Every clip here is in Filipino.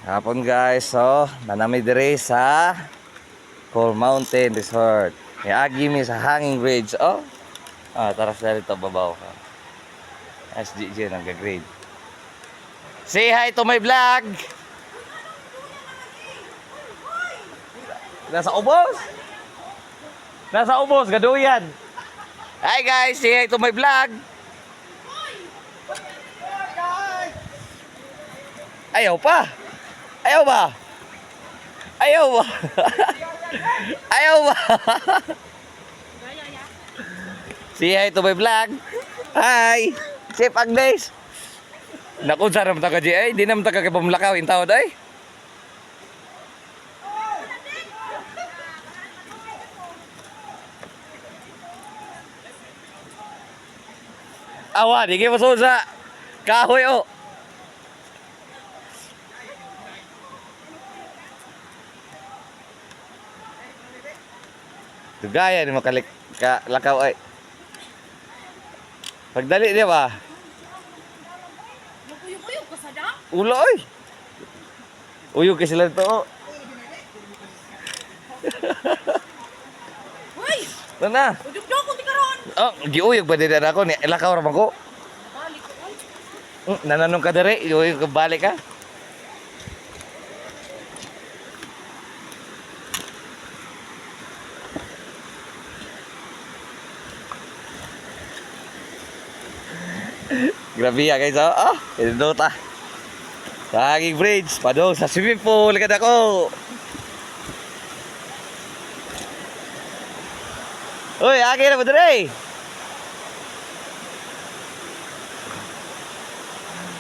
Hapon guys, so nanami dire sa Coral Mountain Resort. Iagi mi sa hanging bridge. Oh, taras na rito babaw. SGG nag-grade. Say hi to my vlog. Nasa ubos. Nasa ubos, gaduyan. Hi guys, say hi to my vlog. Ayaw pa. Ayaw ba? Ayaw ba? Ayaw ba? Say hi to my vlog. Hi. Chef Agnes. Naku, saan naman ka di ay? Di naman ka pamlakaw yung tawad ay. Awa, di kayo masod sa kahoy o. Gaya ni makalakaw ay. Pagdali dia ba? Uyog-uyog ka sa da? Ulo ay. Uyog kasi lang to. Hoy! Na. Uyog-uyog ko di karon. Oh, giuyog ba din ako ni lakaw ra man ko. Balik ko. Nananong ka dire, uyog ka balik ka. Grabe ya guys, ito ta. Saging bridge, padong sa swimming pool, kada ko. Uy, agi na ba dire?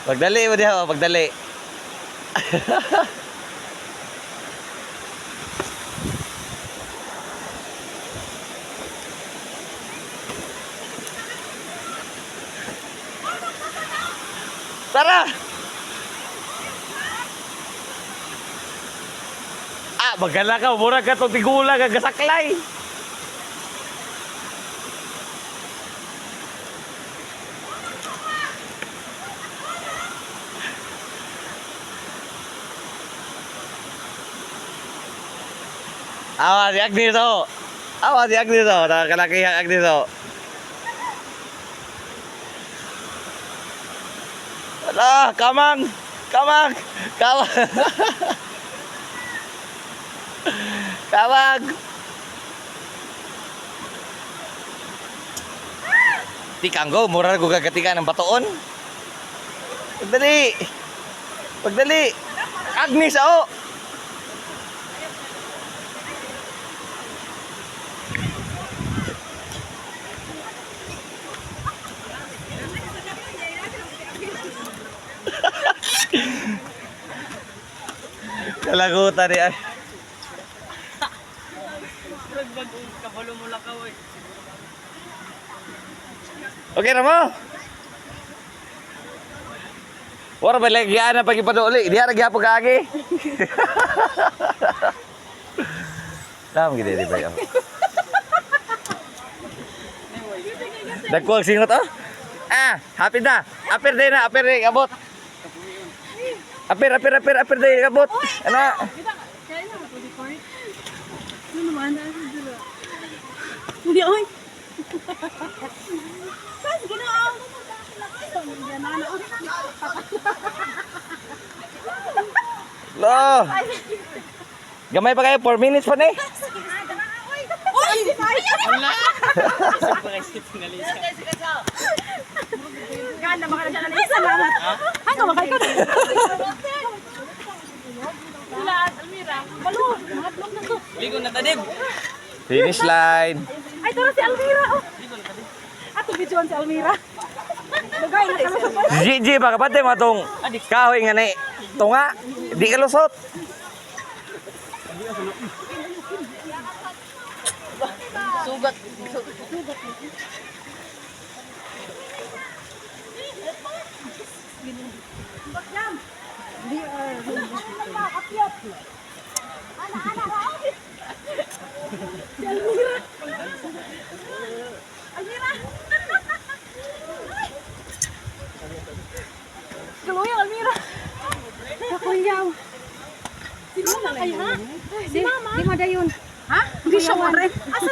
Pagdali mo diha, pagdali. Tara! Magala ka, mura ka itong tigula, gagasaklay. Awa, si Agnes o. Awa, si Agnes o. Nakakalaki ang Agnes o. Ala, kamang! Kamang! Kamang! Kamang! Tikanggo, mura ko gagatikan ng batoon. Pagdali! Pagdali! Agnes o! Kalagutan ni ay. Kabalo mo lakaw eh. Okay na mo? Wala ba lagi na pag ipaduli? Di na gyapon ka agi. Tama gid di ba? Dagko singot oh. Happy na. Apir day na, apir day abot. Apir day abot. Ana. Kaya na ako di court. Ano naman na sa dula? Hindi oy. Kas ginaw. Lo. Gamay pa kayo 4 minutes pa ni. Oy! Wala. Ganda makakala na salamat. Ano makakala? Wala, Almira. Balon, mga vlog na to. Ligo na tadib. Finish line. Ay, tara si Almira. Oh. Ato videoan si Almira. Lagay na kami sa pala. Gigi ba kapatid mo tong kahoy nga ni tunga, di ka lusot. Sugat. Almira. Keluar Almira. Aku yang Si Mama kayo, ha? Si Mama? Di mo dayon. Ha? Hindi siya mo rin. Asa